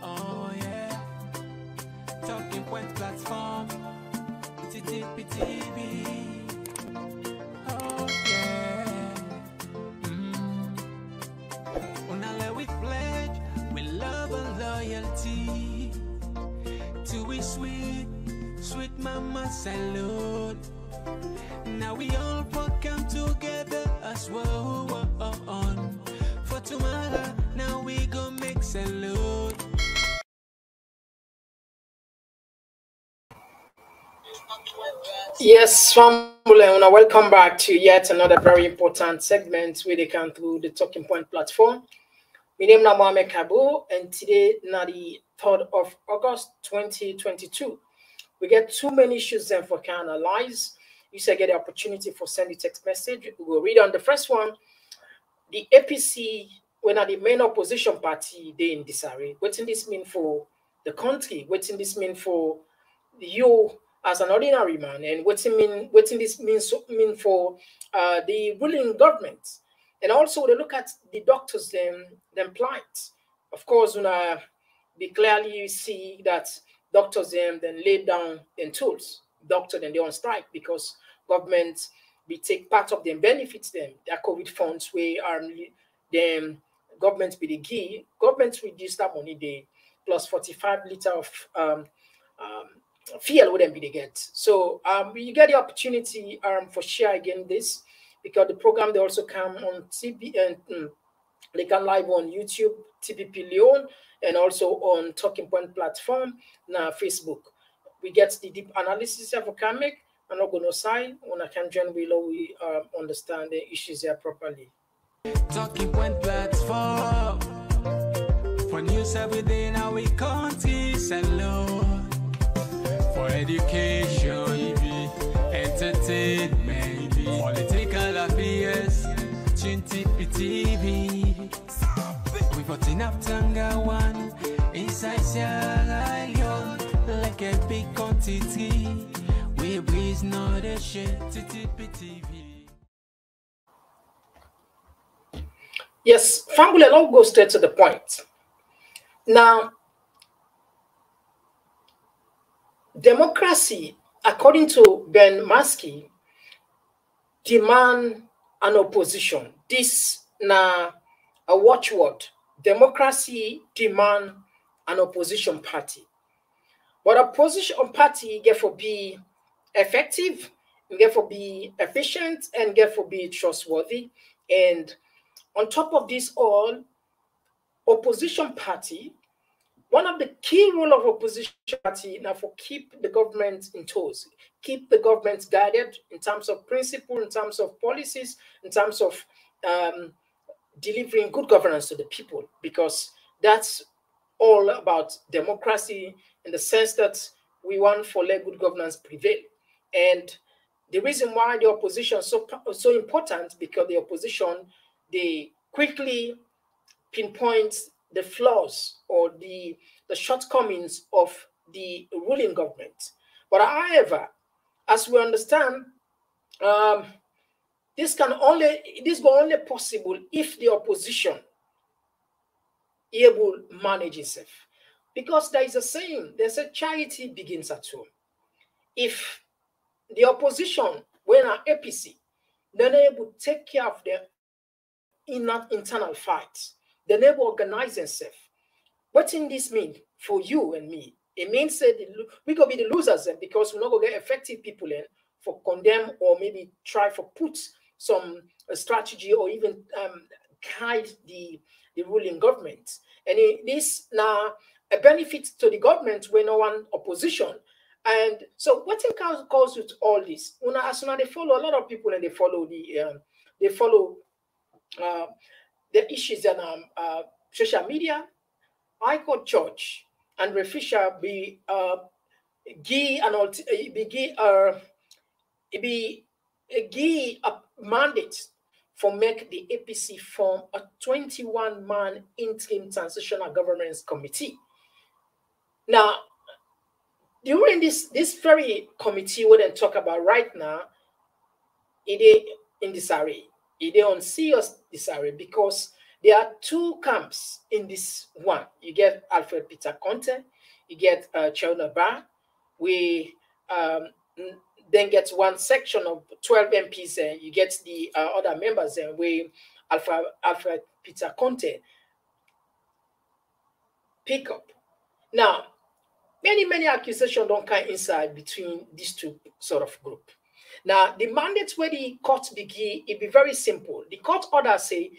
Oh yeah, Talking Point platform, TTPTV. Oh yeah, Unale we pledge, we love and loyalty. To we sweet, sweet mama salute. Now we all come together as well. For tomorrow, now we go make salute. Yes, family, welcome back to yet another very important segment where they can through the Talking Point platform. My name is Mohamed Kabo, and today, na the 3rd of August 2022. We get too many issues then for can analyze. You say get the opportunity for send a text message. We will read on the first one. The APC, when are the main opposition party, they in disarray. What does this mean for the country? What does this mean for you as an ordinary man? And what does this mean for the ruling government? And also they look at the doctors them plight. Of course, we clearly see that doctors then lay down in tools. Doctors then they on strike because government we take part of them benefits them. Their COVID funds where them government be the key. Government reduce that money they plus 45 liter of fuel would then be they get. So you get the opportunity for share again this because the program they also come on TV and they can live on YouTube, TPP Leon, and also on Talking Point platform, now Facebook. We get the deep analysis of Kamek. I'm not going to sign when I can join below. We understand the issues there properly. Talking Point platform for news every day now we country alone for education, entertainment, political affairs, TV. We putting up Tanga one inside Sierra Leone like a big quantity. We breeze not a shit TV. Yes, family, I'll go straight to the point. Now, democracy, according to Ben Maskey, demand an opposition. This now a watchword. Democracy demand an opposition party. But opposition party get for be effective, get for be efficient, and get for be trustworthy. And on top of this all, opposition party, one of the key role of opposition party now for keep the government in toes, keep the government guided in terms of principle, in terms of policies, in terms of delivering good governance to the people, because that's all about democracy in the sense that we want for let good governance prevail. And the reason why the opposition is so important because the opposition they quickly pinpoint the flaws or the shortcomings of the ruling government. But however, as we understand, this is only possible if the opposition able manage itself. Because there is a saying, there's a charity begins at home. If the opposition, when an APC, they're able to take care of their internal fights, they're able to organize themselves. What in this mean for you and me? It means that we gonna be the losers then because we're not gonna get effective people in for condemn or maybe try for put some strategy or even guide the ruling government. And this now a benefit to the government when no one opposition. And so what it cause with all this? As soon as they follow a lot of people and they follow the issues on social media. I call church and Fisher be a mandate for make the APC form a 21-man interim transitional governance committee. Now, during this very committee we then talk about right now, it is in disarray. It is on serious disarray because There are two camps in this one. You get Alfred Peter Conte, you get Chona Bar. We then get one section of 12 MPs, and you get the other members, and we Alfred Peter Conte pick up. Now, many accusations don't come inside between these two sort of group. Now, the mandate where the court begin, it be very simple. The court order say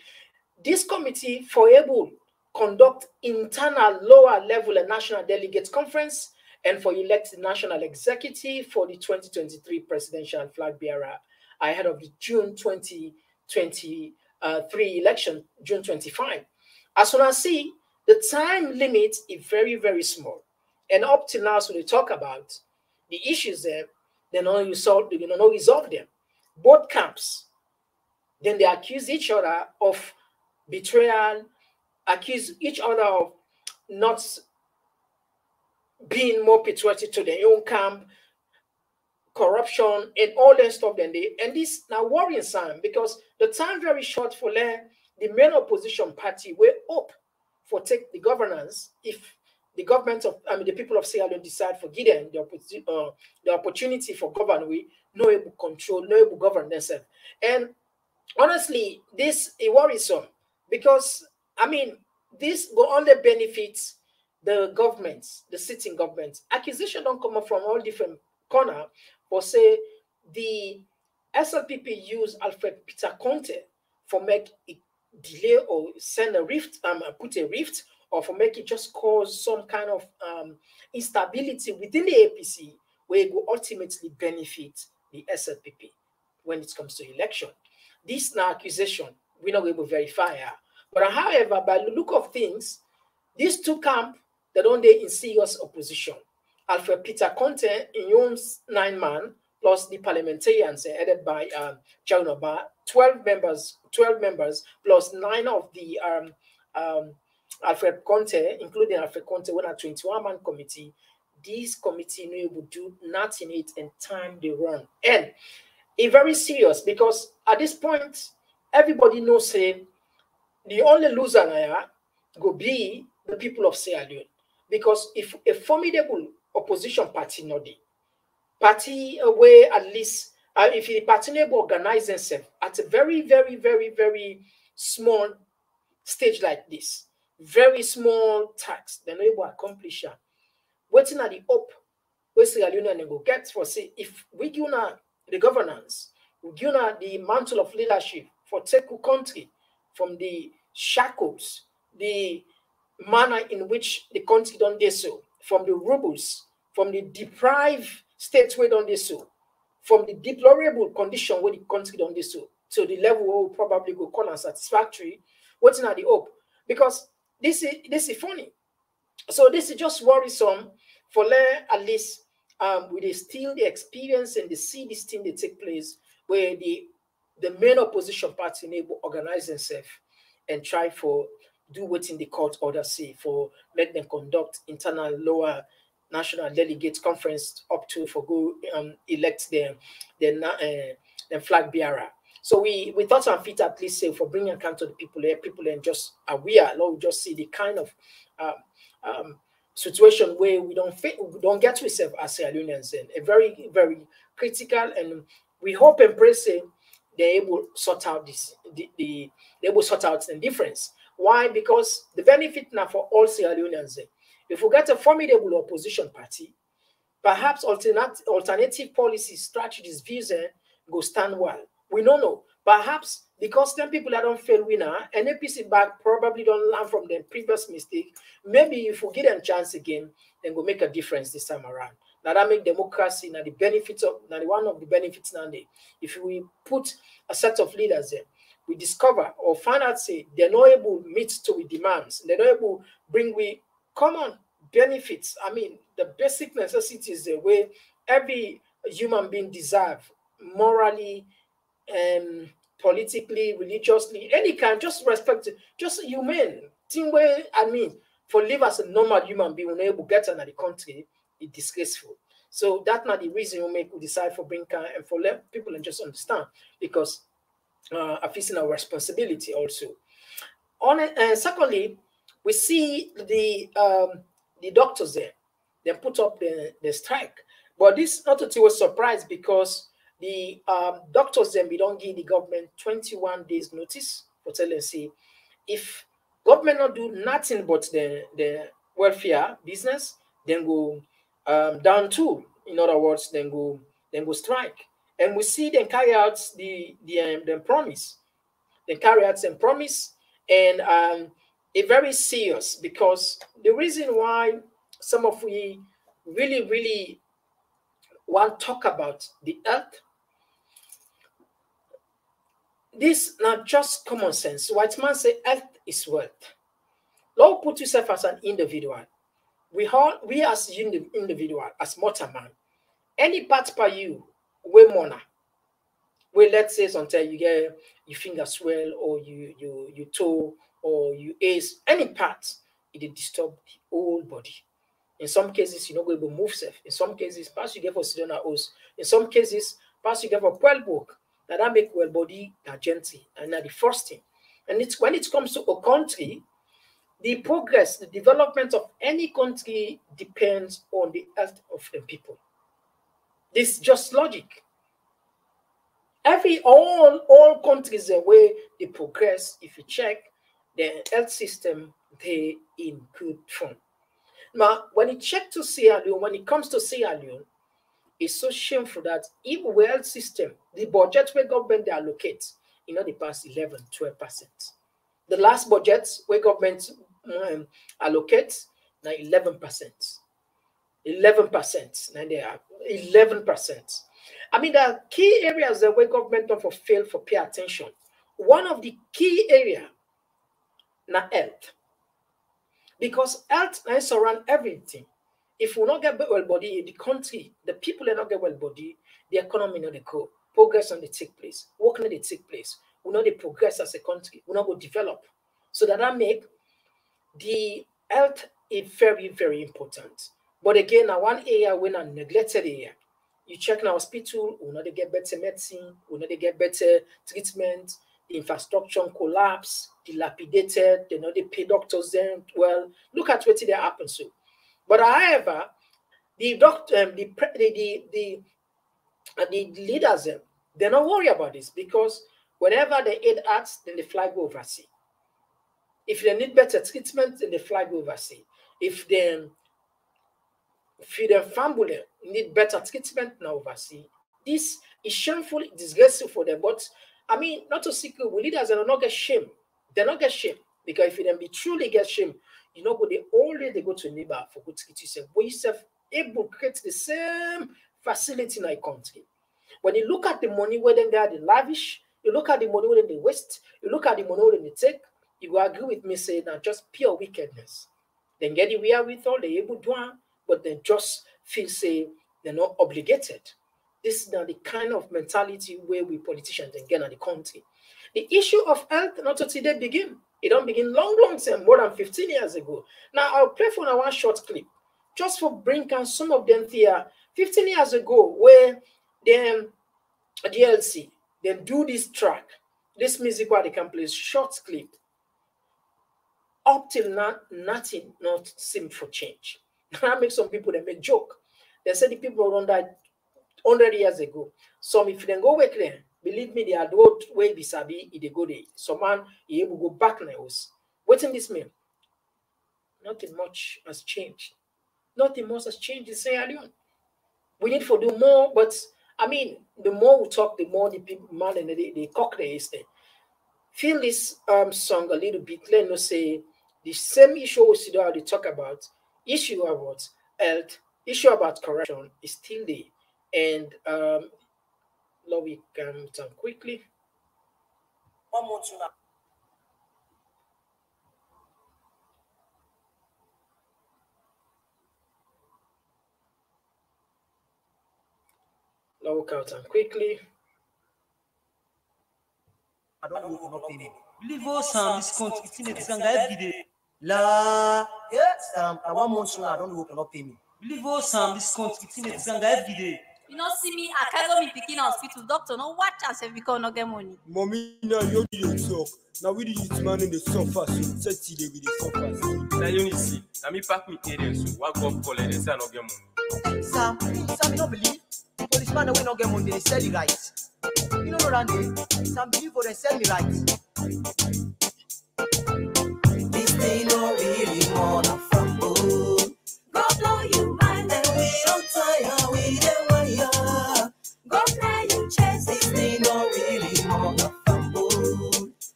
this committee for able conduct internal lower level and national delegates conference and for elect the national executive for the 2023 presidential flag bearer ahead of the June 2023 election, June 25. As soon as see, the time limit is very small. And up till now, so they talk about the issues there, they don't resolve them. Both camps, then they accuse each other of betrayal, accuse each other of not being more patriotic to their own camp, corruption, and all that stuff. And this now worrying sign because the time very short for the main opposition party will up for take the governance if the government of the people of Sierra Leone decide for Gideon the opportunity for government, we no able control, no able govern themselves. And honestly, this is worrisome because this will only benefit the governments, the sitting governments. Accusation don't come up from all different corners, but say the SLPP use Alfred Peter Conte for make it delay or send a rift, put a rift, or for make it just cause some kind of instability within the APC, where it will ultimately benefit the SLPP when it comes to election. This now accusation, we're not able to verify. But however, by the look of things, these two camps that don't they in serious opposition. Alfred Peter Conte in owns 9 man plus the parliamentarians headed by Chaunoba, 12 members plus 9 of the Alfred Conte, including Alfred Conte, when a 21-man committee. This committee will do nothing it and time they run. And it's very serious because at this point, everybody knows say the only loser now go be the people of Sierra Leone. Because if a formidable opposition party not the party away at least if the party able organize themselves at a very small stage like this, very small tax, they're not able to accomplish that. Waiting at the up, where Sierra Leone go get for say if we give the governance, we give the mantle of leadership for take the country from the shackles, the manner in which the country don't do so, from the rebels, from the deprived states where don't do so, from the deplorable condition where the country don't do so, to the level where we probably go call unsatisfactory, what's not the hope? Because this is funny. So this is just worrisome for at least with still the experience and the see this thing that take place where the main opposition party able organize themselves and try for do what in the court order say for let them conduct internal lower national delegates conference up to for go elect them flag bearer. So we thought some fit at least say for bringing account to the people and just aware, we just see the kind of situation where we don't get to ourselves as Sierra Leoneans, and a very critical, and we hope and pray say they're able to sort out this they're able to sort out the difference. Why? Because the benefit now for all Sierra Leoneans, if we get a formidable opposition party, perhaps alternative policies, strategies, views go stand well. We don't know. Perhaps because some people that don't fail winner and APC back probably don't learn from their previous mistake. Maybe if we give them a chance again, then go make a difference this time around. Now that make democracy now the benefits of now one of the benefits now. If we put a set of leaders there, we discover or find out say they're not able to meet to with demands, they're not able to bring we common benefits. The basic necessities the way every human being deserve morally, politically, religiously, any kind, just respect, just human thing where for live as a normal human being, when able to get another country, it's disgraceful. So that's not the reason we decide for bring and for let people and just understand because I feel our responsibility also. Secondly, we see the doctors there. They put up the strike. But this not to was surprised because the doctors then we don't give the government 21 days notice for telling say if government not do nothing but the welfare business, then go down too. In other words, then go strike. And we see them carry out the promise. They carry out some promise and a very serious because the reason why some of we really want to talk about the earth, this not just common sense. White man say earth is wealth. Lord, put yourself as an individual. We as individual, as mortal man, any part by you, we mona. We let's say sometimes you get your finger swell or you toe or you ace, any part, it disturb the whole body. In some cases, you're not going to move safe. In some cases, pass you get for Sidona Os. In some cases, pass you get for Pearl book. That make well body that gentle. And that's the first thing. And it's when it comes to a country, the progress, the development of any country depends on the health of the people. This is just logic. All countries the way they progress, if you check the health system, they in good form. Now, when you check to Sierra Leone, when it comes to Sierra Leone, it's so shameful that even the health system, the budget where government they allocate, the past 11-12%. The last budget where government allocates now 11%. 11%. Now they are 11%. I mean, there are key areas that where government don't fail for pay attention. One of the key area na health. Because health is around everything. If we not get well body, the country, the people that not get well body, the economy not they go. Progress on the take place. Work not they take place. We not they progress as a country. We not go develop. So that make the health is very, very important. But again, now one area when a neglected area. You check in our hospital, we know they get better medicine, we know they get better treatment, the infrastructure collapse, dilapidated, they know they pay doctors then well. Look at what they happen so. But however, the doctor, the leaders, they're not worried about this because whenever they aid acts, then they fly go overseas. If they need better treatment, then they fly go overseas. If their family need better treatment now overseas, this is shameful, disgraceful for them. But I mean, not to secret, we leaders are not get shame. They not get shame because if them be truly get shame, go they only they go to neighbor for good treat yourself. But yourself able to create the same facility in our country. When you look at the money where they are the lavish, you look at the money where they waste, you look at the money where they take, you will agree with me saying that just pure wickedness. Then get the wherewithal, they're able to do it, but they just feel say they're not obligated. This is now the kind of mentality where we politicians again in the country. The issue of health not today begin. It don't begin long time, more than 15 years ago. Now I'll play for one short clip just for bringing some of them here 15 years ago where them DLC then do this track, this music where they can play short clip. Up till now, nothing not seem for change. That makes some people they make joke. They say the people around that 100 years ago. Some if they go work there, believe me, they are road way bisabi, they go there. Some man he able go back now. What's in this mean? Nothing much has changed. Nothing much has changed in Sierra Leone. We need to do more, but I mean, the more we talk, the more the people man and they cock the estate. Feel this song a little bit. Let us say the same issue we see how they talk about issue about health, issue about corruption is still there. And now we can turn quickly. One more to now. Now we can turn quickly. I don't know if not pay me. Believe us, this country, it's every day. La, yes, I want months now. I don't know if not pay me. Believe us, this country, it's every day. You know, see me, I can't go me picking hospital. Doctor, no watch us if we can't not get money. Mommy, now you need to talk. Now we need to man in the suffer, so 30 days with the suffer. Now you need to see. Now me pack me parents, so what go call it and say I not get money. Sam, don't believe. Policeman will not get money, they sell the rights. You know what Sam believe for they sell me rights. This thing no really more than fumble. Go blow you mind, And we don't tire, we the wire. go play you chess. This thing no really more than fumble.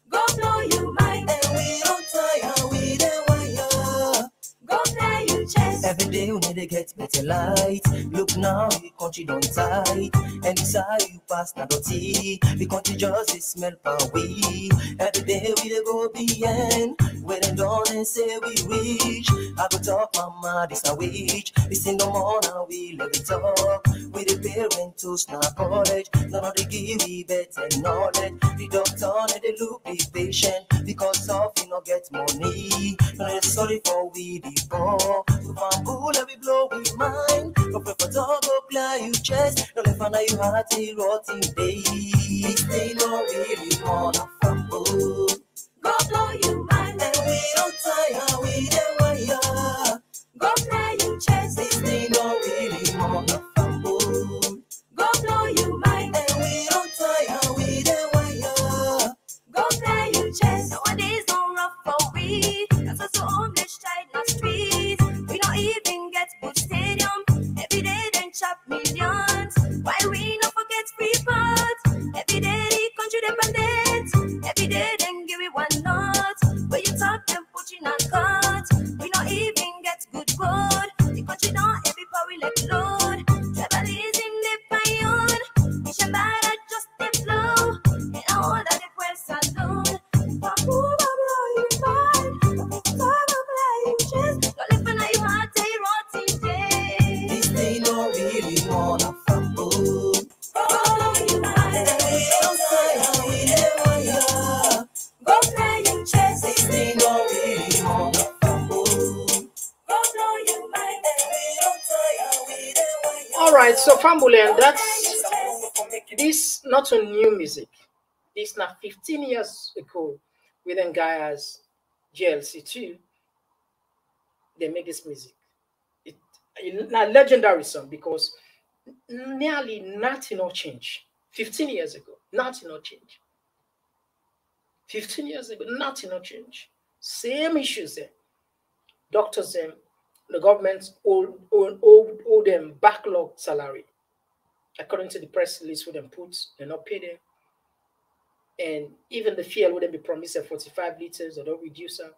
Go blow you mind, And we don't tire, we the wire. go play you chess. Every day we need to get better light. Look now, the country don't tight. And this how you pass now dirty. The country just is smell power we. Every day we dey go beyond. When they done and say we reach. I go talk mama, this a witch. This ain't no more now we let it talk. We the parent to snap college. None of the give we better knowledge. The doctor they look the patient. Because of we no get money. No they sorry for we the poor. So bamboo let me blow with mine. No prefer dog go play you chest. No let find out you had a rotten day. They no really wanna fumble. Go blow you mind, And we don't tire, we the wire. go play you chess. They no really wanna fumble. Go blow you mind, And we don't tire, we the wire. go play you chess. Nowadays don't rough for we. That's also homeless child in the street. We don't even get good stadium. Every day then chop millions. Why we not forget free parts? Every day the country dependent. Every day then give it one note. When you talk them put in a cut. We don't even get good good. The country don't every power we let load. Tribalism live by own. Mission bad I just the flow. And all that the quest alone. Bamboo blow you mind. Play you chest. Don't live for you heart a rotten day. This they no really wanna fumble. Go you mind. And we don't tire, we the wire. Go play you chest. They no really wanna fumble. Go blow you mind. And we don't tire, we the wire. All right, so Fambulen, that's this not a new music. This now 15 years ago, within Gaia's GLC2, they make this music. It's a legendary song because nearly nothing will change. 15 years ago, nothing will change. 15 years ago, nothing will change. Same issues there. Doctors, the government owe them backlog salary. According to the press release, would them put, they not pay them. And even the fuel wouldn't be promised at 45 liters, they don't reduce them.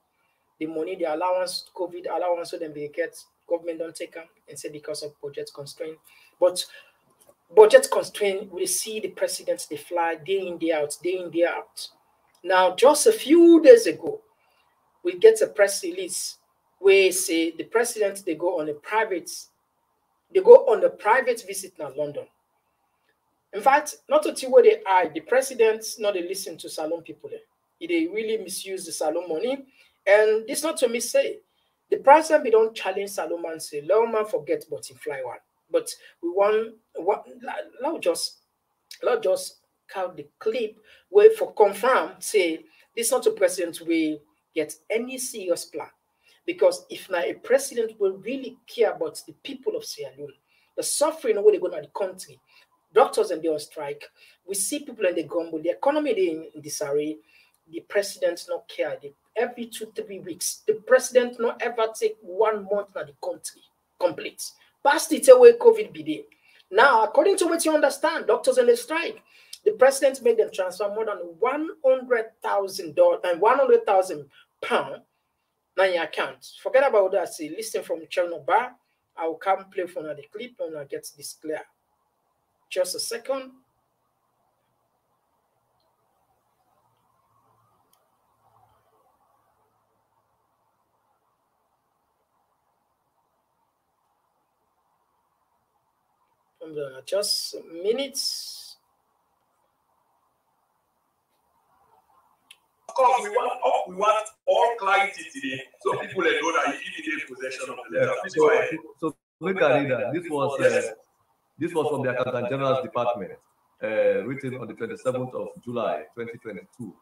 The money, the allowance, COVID allowance, so then they get, government don't take them and say because of budget constraint. But budget constraint, we see the presidents, they fly day in, day out, day in, day out. Now, just a few days ago, we get a press release where say the president, they go on a private visit now London. In fact, not to see where they are, the presidents not they listen to salon people there. They really misuse the salon money. And this not to me say, the president we don't challenge salon man say, let man forget but he fly one. But we want just count the clip where for confirm say this not a president we get any serious plan. Because if now a president will really care about the people of Sierra Leone, the suffering where they go to the country, doctors and they on strike, we see people in the grumble, the economy they in disarray, the president not care. Every 2-3 weeks, the president not ever take 1 month na the country complete. Past it away COVID be there. Now, according to what you understand, doctors on the strike, the president made them transfer more than $100,000 and £100,000 now your account. Forget about that. See, listen from Chernobyl. I will come play for another clip and I get this clear. Just a second. Just minutes. Of course, we want all clarity today, so people know that you give me possession of the letter. So look at it. This was This was from the Accountant General's Department, written on the 27th of July, 2022.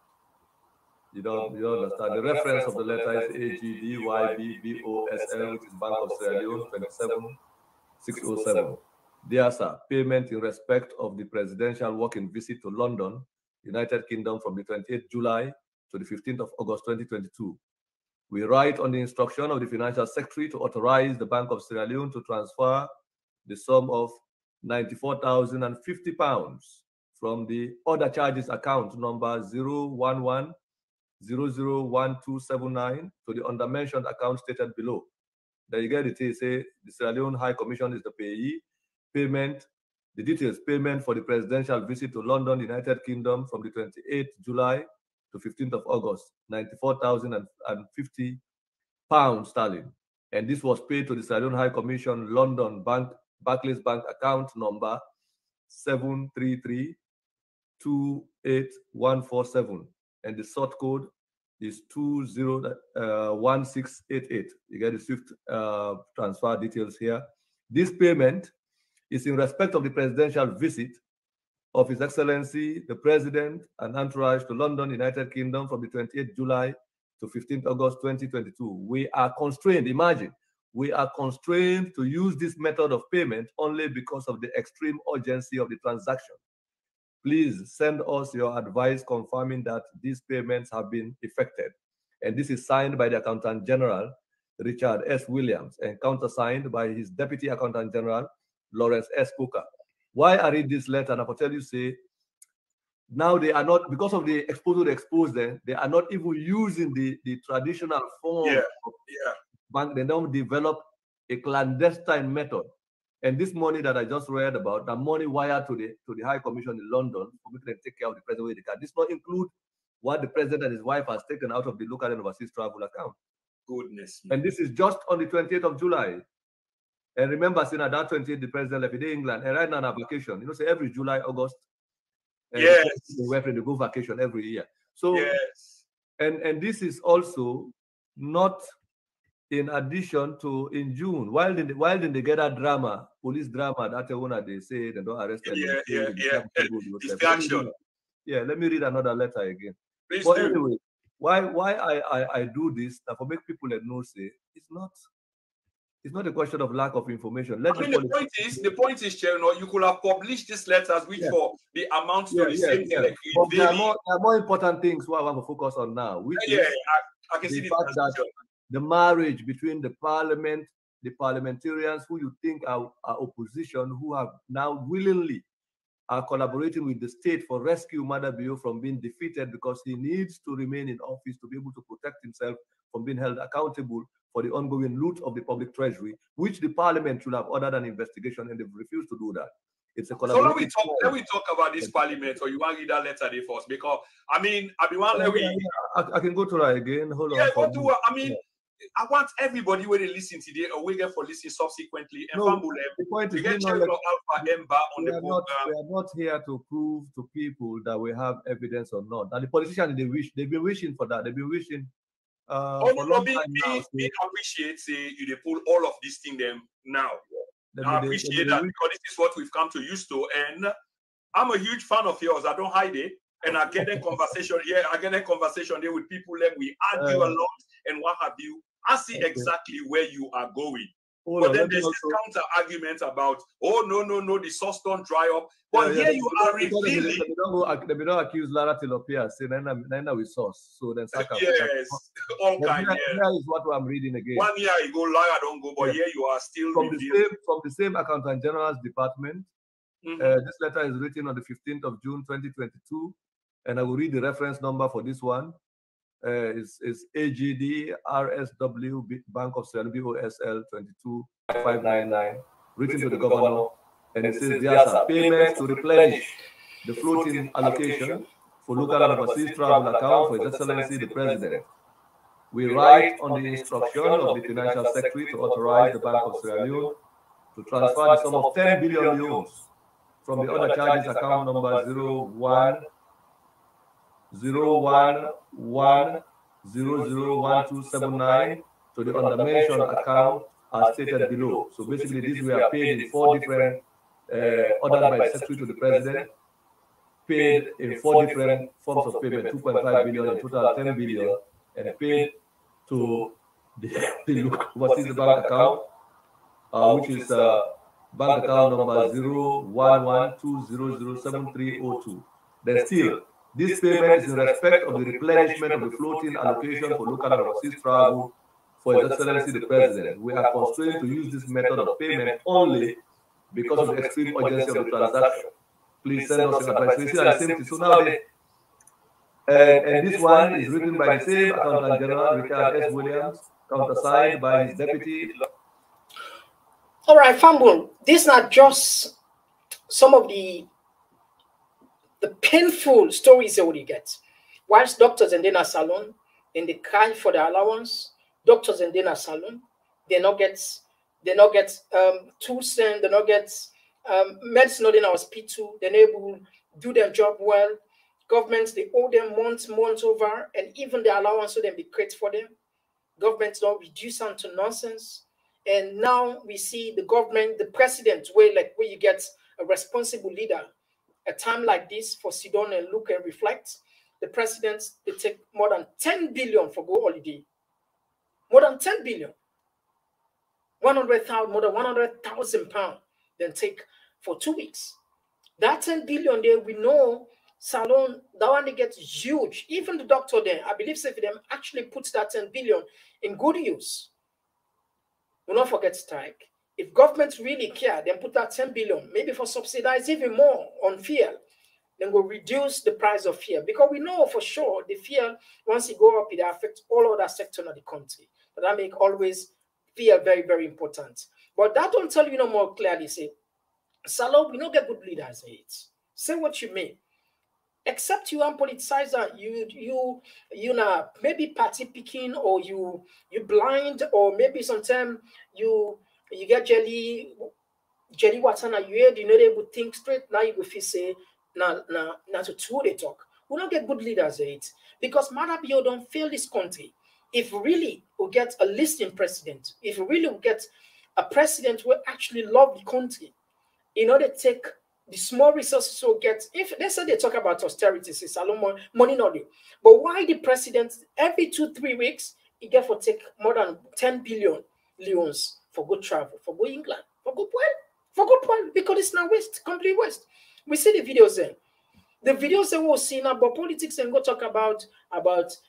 You don't understand. The reference of the letter is AGDYBBOSL, which is Bank of Sierra Leone, 27607. Dear sir, payment in respect of the presidential working visit to London, United Kingdom, from the 28th July to the 15th of August 2022. We write on the instruction of the Financial Secretary to authorize the Bank of Sierra Leone to transfer the sum of £94,050 from the other charges account number 011001279 to the undermentioned account stated below. There you get it. Say the Sierra Leone High Commission is the payee. Payment, the details: payment for the presidential visit to London, United Kingdom, from the 28th July to 15th of August, £94,050 sterling. And this was paid to the Sierra Leone High Commission, London Bank, Barclays Bank account number 733-28147. And the sort code is 201688. You get the SWIFT transfer details here. This payment is in respect of the presidential visit of His Excellency, the President and entourage to London, United Kingdom, from the 28th July to 15th August 2022. We are constrained, imagine, we are constrained to use this method of payment only because of the extreme urgency of the transaction. Please send us your advice confirming that these payments have been effected. And this is signed by the Accountant General, Richard S. Williams, and countersigned by his Deputy Accountant General, Lawrence S. Cooker. Why I read this letter, and I will tell you, say, now they are not, because of the exposure they exposed them, they are not even using the traditional form of bank. They don't develop a clandestine method. And this money that I just read about, the money wired to the High Commission in London, for me to take care of the president with the card. This not include what the president and his wife has taken out of the local and overseas travel account. Goodness. And this is just on the 28th of July. And remember, saying at that 28th, the president left England, and right now on a vacation. You know, say every July, August, yes, they go vacation every year. So, yes, and this is also not in addition to in June, while they get a drama, police drama, that one they say they don't arrest them. Distraction. Let me read another letter again. Please but do. Anyway, why I do this, that for make people that know, say it's not a question of lack of information. The point is, Chairman, you could have published these letters which for the amount to the same thing. Like but there are more important things what I want to focus on now. Which I can see the fact that the marriage between the parliament, the parliamentarians who you think are opposition, who have now willingly are collaborating with the state for rescue Madabio from being defeated because he needs to remain in office to be able to protect himself from being held accountable for the ongoing loot of the public treasury, which the parliament should have ordered an investigation, and they've refused to do that. It's a collaboration. So let me talk about this parliament, or you want to read that letter there first? Because I can go to that again. Hold on. Go to I want everybody where they listen today or we get for listening subsequently. And the point is, we are not here to prove to people that we have evidence or not. And the politicians, they've been wishing for that. They've been wishing. Me appreciate you they pull all of these things them now. I appreciate that because this is what we've come to used to, and I'm a huge fan of yours. I don't hide it, and I get a conversation here. I get a conversation there with people that we argue a lot and what have you. I see exactly where you are going. But then there's this counter argument about, no, the source don't dry up. But here you are revealing. They don't accuse Lara Tilopia, say, then we source. So then, yes, all kind. Here is what I'm reading again. 1 year you go, Lara don't go, but here you are still from the same Accountant General's Department. This letter is written on the 15th of June 2022, and I will read the reference number for this one. Is AGD RSW Bank of Sierra Leone BOSL 22599, written to the governor, and it says there are payments to replenish the floating allocation for local and overseas travel account for His Excellency the President. We write on the instruction of the Financial Secretary to authorize the Bank of Sierra Leone to transfer the sum of 10 billion euros from the other charges account number 011001279 to the undermentioned account as stated below. So basically, these were paid in 4 different ordered by the Secretary to the President, paid in 4 different forms of payment, 2.5 billion, in total 10 billion, and paid to the overseas bank account, which is bank account number 01120073002. Then still, this payment is in respect of the replenishment of the floating allocation for local and overseas travel for His Excellency the President. We are constrained to use this method of payment only because of the extreme urgency of the transaction. Please send us your advice. We see the same thing. So now, and this one is written by the same Accountant General, Richard S. Williams, countersigned by his deputy. All right, Fambul, these are just some of the painful stories that we get. Whilst doctors in dinner salon, and they cry for the allowance, doctors in dinner salon, they not get tools, and they not get medicine not in our hospital, they're able to do their job well. Governments, they owe them months over, and even the allowance so then be created for them. Governments don't reduce them to nonsense. And now we see the government, the president, where you get a responsible leader. A time like this for sit down and look and reflect. The presidents, they take more than 10 billion for go holiday. More than 10 billion. 100,000, more than 100,000 pounds, then take for 2 weeks. That 10 billion there, we know salon, that one they get huge. Even the doctor there, I believe if them actually puts that 10 billion in good use. Do not forget strike. If governments really care, then put that 10 billion, maybe for subsidize even more on fuel, then we'll reduce the price of fuel. Because we know for sure the fuel, once it go up, it affects all other sectors of the country. But that make always fuel very, very important. But that don't tell you no more clearly. Say, Salon, we don't get good leaders. Say what you mean. Except you are politicizer, you know, maybe party picking, or you blind, or maybe sometimes you get jelly watana, you not able to think straight. Now you go feel say now to two they talk. We don't get good leaders because Marabio don't fail this country. If really we get a listing president, if really we get a president who actually love the country, in order to take the small resources will get, if they say they talk about austerity, it's a lot more money not there. But why the president every 2-3 weeks he get for take more than 10 billion leons for good travel, for go England, for good point, because it's now waste, complete waste. We see the videos there. The videos that we'll see now about politics and go talk about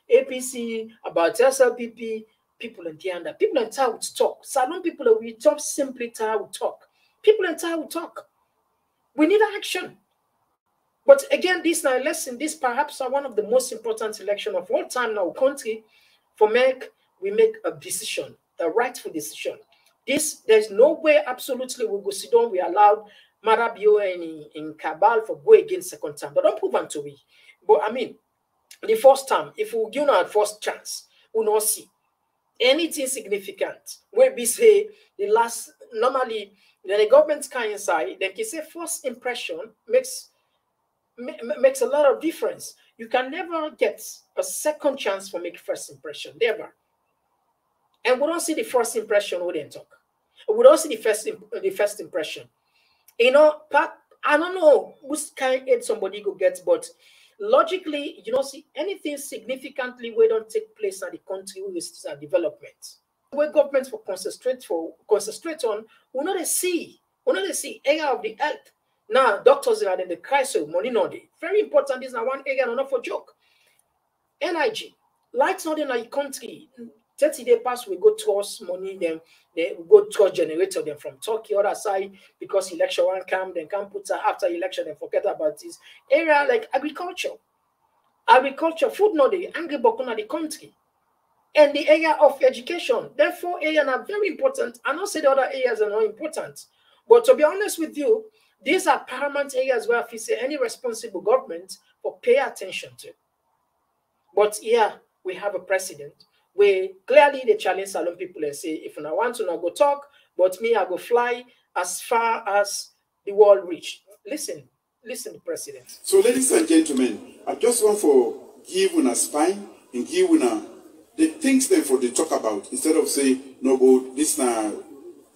APC, about SLPP, people in the under, people in town would talk. Salon people we talk simply town would talk. People in town would talk. We need action. But again, this now lesson, this perhaps are one of the most important elections of all time in our country. We make a decision, a rightful decision. There's no way absolutely we go sit down, we allowed Marabio in Cabal for go against second time. But don't prove them to me. But I mean, the first time, if we give our first chance, we'll not see anything significant. Where we say the last, normally, when the government can inside, then can say first impression makes a lot of difference. You can never get a second chance for make first impression, never. And we don't see the first impression we didn't talk. We don't see the first impression. You know, I don't know which kind of aid somebody go get, but logically, you don't see anything significantly where don't take place in the country with development. Where governments will concentrate on, we not see area of the health. Now, doctors are in the crisis, money not there. Very important, this is one area, not for joke. NIG, lights not in the country. 30 days past, we go towards money, then we go towards generator, then from Turkey, other side, because election one come, then come put after election, then forget about this. Area like agriculture, food not the angry bokuna the country. And the area of education, therefore, areas are very important. I don't say the other areas are not important. But to be honest with you, these are paramount areas where I say any responsible government will pay attention to. But here we have a president where clearly they challenge Salon people and say, if I want to not go talk, but me, I go fly as far as the world reach. Listen, the president. So, ladies and gentlemen, I just want to give una spine and give una the things then for the talk about, instead of say, no, but this now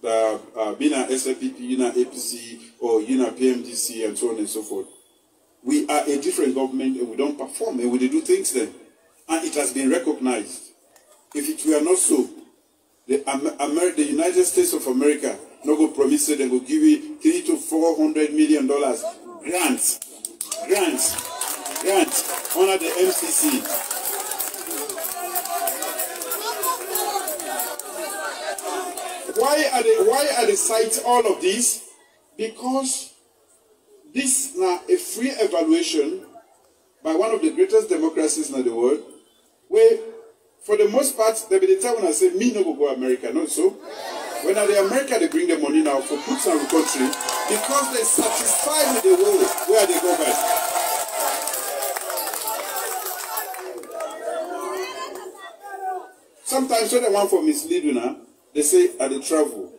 being an SLPP, being an APC, or being a PMDC, and so on and so forth. We are a different government, and we don't perform, and we do things then. And it has been recognized. If it were not so, the United States of America no go promise they will give you $300 to $400 million grants under the MCC. Why are they citing all of this? Because this now a free evaluation by one of the greatest democracies in the world, where for the most part, they be the time when I say, me no go America, not so. When are the America, they bring the money now for put some country because they satisfied with the world where they go back. Sometimes when they want for mislead you now, they say, I they travel.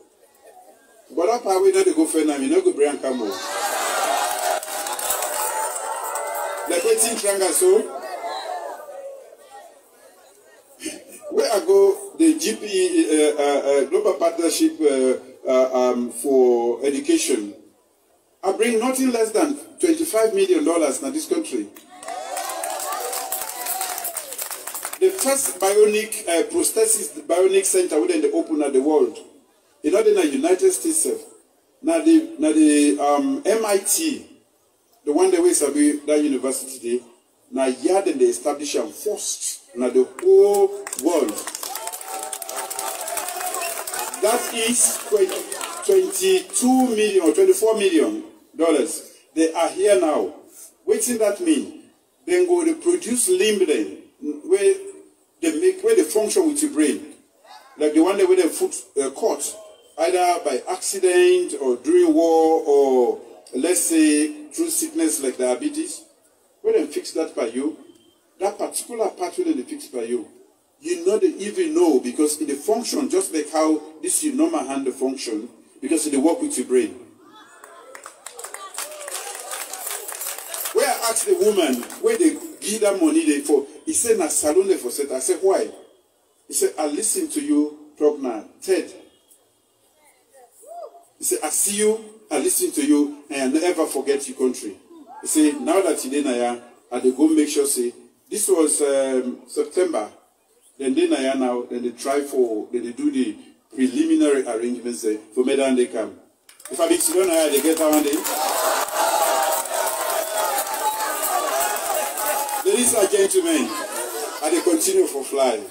But up how we know they go for now, you know go bring camo. Like waiting tranga so. Where I go, the GP Global Partnership for Education, I bring nothing less than $25 million now this country. The first bionic prosthesis bionic center within the open at the world, in the United States. Now the MIT, the one that we sabi that university today, now yard and they establish them first. Now the whole world. That is $22 million or $24 million. They are here now. What does that mean? Then go to produce limb then, where they function with your brain. Like the one that where they foot caught, either by accident or during war or let's say through sickness like diabetes. When they fix that by you, that particular part where they fix by you, you know they even know because it function just like how this your normal hand function because they work with your brain. Where I asked the woman where they give that money they for, he said na salon they for set. I said why? He said I listen to you talk now, Ted. He said I see you, I listen to you, and I never forget your country. He said now that you're there, I go make sure say. This was September. Then they now, then they try for, then they do the preliminary arrangements for Medan they come. If I make Sidon, they get that one day. Ladies and gentlemen, and they continue for flying.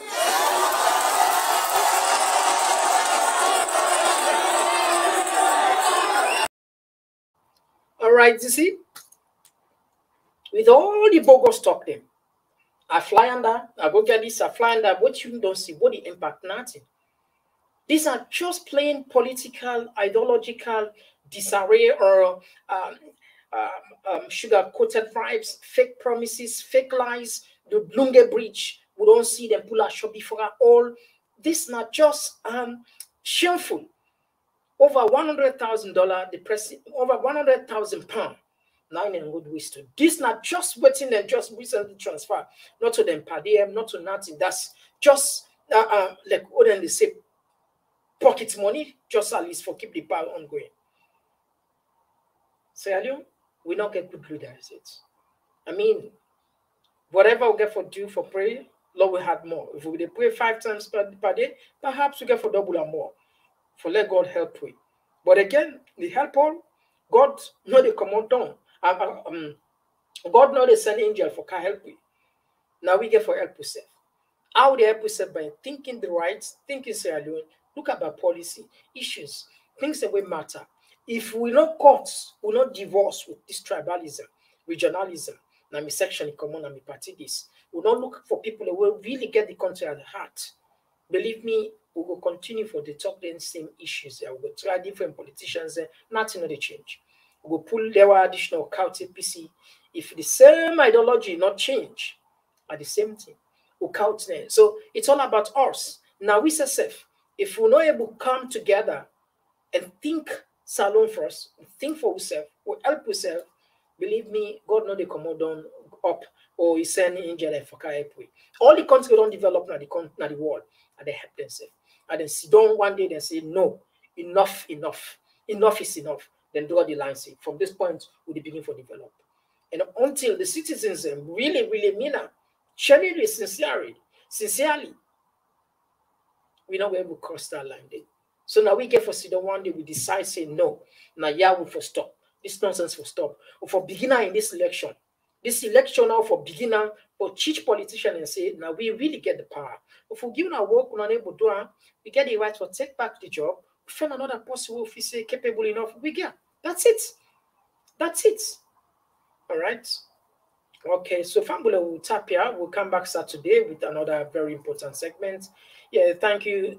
All right, you see, with all the bogus talk them. I fly under, I go get this, I fly under, what you don't see, what the impact, nothing. These are just plain political, ideological disarray or sugar-coated vibes, fake promises, fake lies, the Blunge Bridge, we don't see them pull a shop before all. This is not just shameful. Over $100,000, the press, over 100,000 pounds. Now in a good ways to this not just waiting and just recently transfer, not to them per diem, not to nothing. That's just like what they say, pocket money, just at least for keep the power ongoing. So we not get good leaders. I mean, whatever we get for due for prayer, Lord will have more. If we pray 5 times per day, perhaps we get for double or more. For let God help we. But again, the help all, God know they come on down. God know they send angel for can help we. Now we get for help yourself. How they help yourself by thinking the right, thinking Sierra Leone, look at our policy, issues, things that will matter. If we not caught, we not divorce with this tribalism, regionalism, now me section in common and me party this. We not look for people that will really get the country at the heart. Believe me, we will continue for the talk the same issues. We will try different politicians, nothing will change. We will pull their additional count APC. If the same ideology not change, at the same thing, we'll count there. So it's all about us. Now we say safe. If we're not able to come together and think salon first, think for ourselves, we help ourselves, believe me, God know they come down up or he send angel for help. All the countries don't develop now the world and they help themselves. And then sit down one day and say, no, enough is enough, then draw the line. Say from this point we begin for develop. And until the citizens really mean it, genuinely, sincerely, we know where we cross that line. Then. So now we get for sit one day, we decide, say no. Now, yeah, we for stop. This nonsense will stop. Or for beginner in this election now for beginner, for teach politician and say, now we really get the power. If we give our work on unable to do, we get the right to take back the job, we find another possible officer capable enough, we get. That's it. All right. Okay, so Fambula will tap here. We'll come back Saturday with another very important segment. Yeah, thank you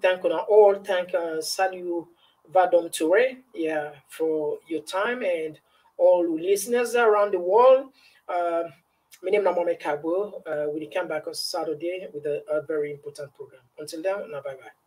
all. Thank Salut Vadom Toure, for your time and all listeners around the world. My name is Mohamed Kabo. We'll come back on Saturday with a very important program. Until then, bye-bye.